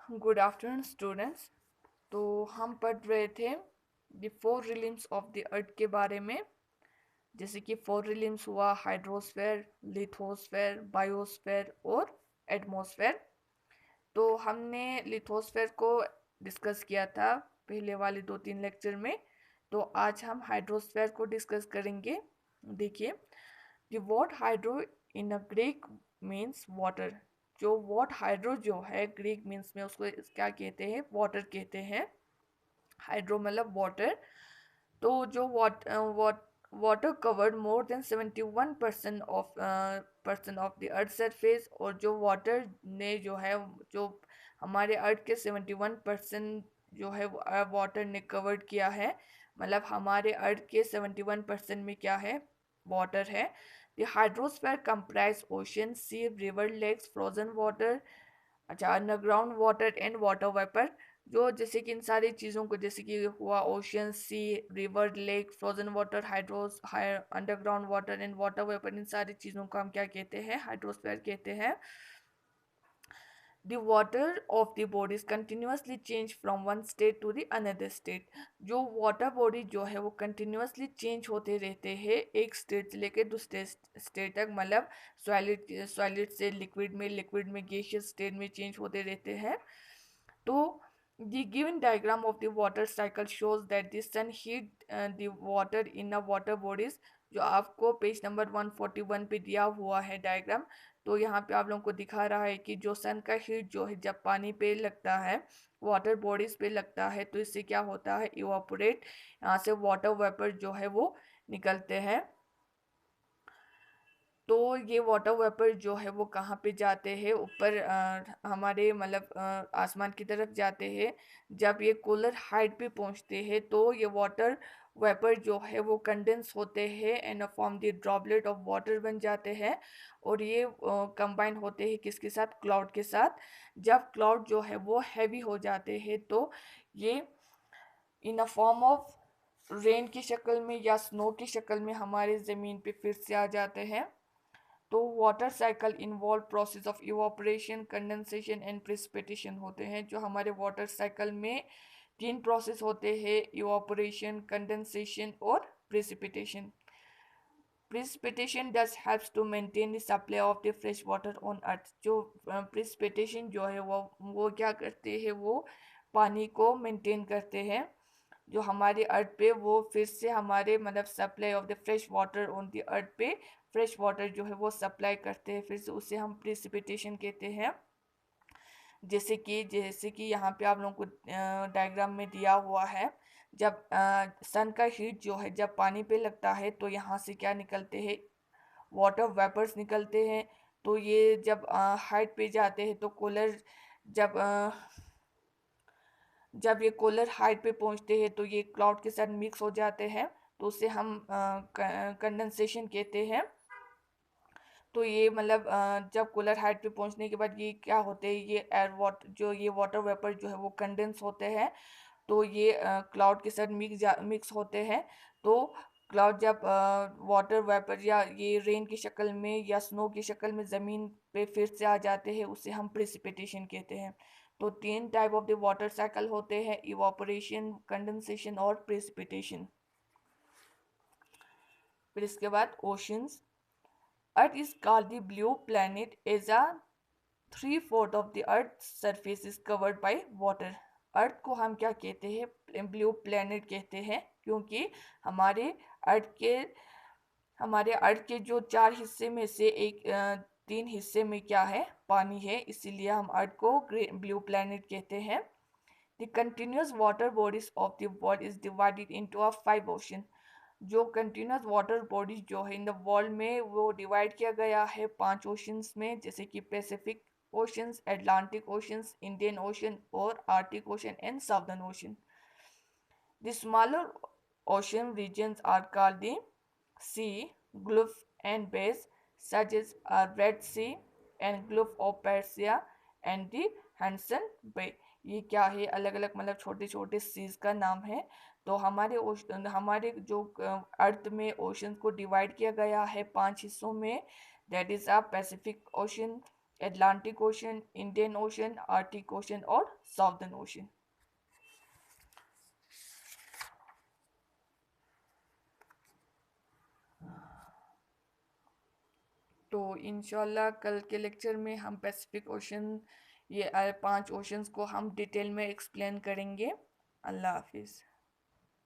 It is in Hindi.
Good afternoon students. तो हम पढ़ रहे थे the four realms of the earth के बारे में। जैसे कि फोर रिलिम्स हुआ हाइड्रोस्फेयर, लिथोस्फेयर, बायोस्फेयर और एटमॉस्फेयर। तो हमने लिथोस्फेयर को डिस्कस किया था पहले वाले 2-3 लेक्चर में। तो आज हम हाइड्रोस्फेयर को डिस्कस करेंगे। देखिए, the word hydro in a Greek means water. जो वर्ड हाइड्रो जो है ग्रीक मीन्स में उसको क्या कहते हैं, वाटर कहते हैं। हाइड्रो मतलब वाटर। तो जो water covered more than 71% of the earth surface. और जो वाटर ने जो है, जो हमारे अर्थ के 71% जो है वाटर ने कवर्ड किया है। मतलब हमारे अर्थ के 71% में क्या है, वाटर है। The hydrosphere comprise ocean, sea, river, lakes, frozen water, अच्छा, underground water and water vapour. जो जैसे कि इन सारी चीज़ों को, जैसे कि हुआ ocean, sea, river, lake, frozen water, underground water and water vapour, इन सारी चीज़ों को हम क्या कहते हैं, हाइड्रोस्फीयर कहते हैं। The water of the bodies continuously change from one state to the another state। जो वाटर बॉडी जो है वो कंटिन्यूसली चेंज होते रहते हैं एक स्टेट से लेकर दूसरे स्टेट तक। मतलब सॉलिड से लिक्विड में, लिक्विड में गैसियस स्टेट में चेंज होते रहते हैं। तो the given diagram of the water cycle shows that the sun heat the water in a water bodies। जो आपको पेज नंबर 141 पे दिया हुआ है डायग्राम। तो यहाँ पे आप लोगों को दिखा रहा है कि जो सन का हीट जो है जब पानी पे लगता है, वाटर बॉडीज पे लगता है, तो इससे क्या होता है, इवापोरेट, यहाँ से वाटर वेपर जो है वो निकलते हैं। तो ये वाटर वेपर जो है वो कहाँ पे जाते हैं, ऊपर हमारे मतलब आसमान की तरफ जाते हैं। जब ये कूलर हाइट पे पहुँचते हैं तो ये वाटर वेपर जो है वो कंडेंस होते हैं and form the droplet of water बन जाते हैं। और ये कंबाइन होते हैं किसके साथ, क्लाउड के साथ। जब क्लाउड जो है वो हैवी हो जाते हैं तो ये इन अ फॉर्म ऑफ रेन की शक्ल में या स्नो की शक्ल में हमारे ज़मीन पे फिर से आ जाते हैं। तो water cycle involve process of evaporation, condensation and precipitation होते हैं। जो हमारे वाटर साइकिल में 3 प्रोसेस होते हैं, इवापोरेशन, कंडेंसेशन और precipitation. Precipitation thus helps to maintain the supply of the fresh water on earth. जो प्रेसिपिटेशन जो है वो क्या करते हैं, वो पानी को मेंटेन करते हैं जो हमारे अर्थ पे। वो फिर से हमारे मतलब supply of the fresh water on the earth पे फ्रेश वाटर जो है वो सप्लाई करते हैं, फिर से उसे हम प्रेसिपिटेशन कहते हैं। जैसे कि यहाँ पे आप लोगों को डायग्राम में दिया हुआ है। जब सन का हीट जो है जब पानी पे लगता है तो यहाँ से क्या निकलते हैं, वाटर वेपर्स निकलते हैं। तो ये जब हाइट पे जाते हैं तो जब अ, जब ये कोलर हाइट पे पहुंचते हैं तो ये क्लाउड के साथ मिक्स हो जाते हैं। तो उसे हम कंडेंसेशन कहते हैं। तो ये मतलब जब कोलर हाइट पे पहुंचने के बाद ये क्या होते हैं, ये ये वाटर वेपर जो है वो कंडेंस होते हैं। तो ये क्लाउड के साथ मिक्स होते हैं। तो क्लाउड जब वाटर वेपर या ये रेन की शक्ल में या स्नो की शक्ल में ज़मीन पे फिर से आ जाते हैं, उसे हम प्रेसिपिटेशन कहते हैं। तो 3 type of the water cycle होते हैं, इवापोरेशन, कंडेंसेशन और प्रेसिपिटेशन। फिर इसके बाद oceans. Earth is called the blue planet as a 3/4 of the earth surface is covered by water. Earth को हम क्या कहते हैं, ब्लू प्लैनेट कहते हैं, क्योंकि हमारे अर्थ के हमारे अर्थ के जो 4 हिस्से में से 3 हिस्से में क्या है, पानी है, इसीलिए हम अर्थ को ब्लू प्लैनेट कहते हैं। The continuous water bodies of the world is divided into a 5 ocean. जो कंटिन्यूस वाटर बॉडीज जो है इन द वर्ल्ड में वो डिवाइड किया गया है 5 ओशंस में, जैसे कि Pacific oceans, Atlantic oceans, Indian ocean और Arctic ocean and southern ocean. The smaller ocean regions are called the sea, Gulf and bays such as Red Sea and Gulf of Persia and the Hudson Bay। ये क्या है, अलग अलग मतलब छोटे छोटे सीज का नाम है। तो हमारे जो अर्थ में ओशन को डिवाइड किया गया है 5 हिस्सों में। That is a Pacific ocean, Atlantic ocean, Indian ocean, Arctic ocean और साउदर्न ओशन। तो इंशाल्लाह कल के लेक्चर में हम पैसिफिक ओशन, ये 5 ओशंस को हम डिटेल में एक्सप्लेन करेंगे। अल्लाह हाफिज़।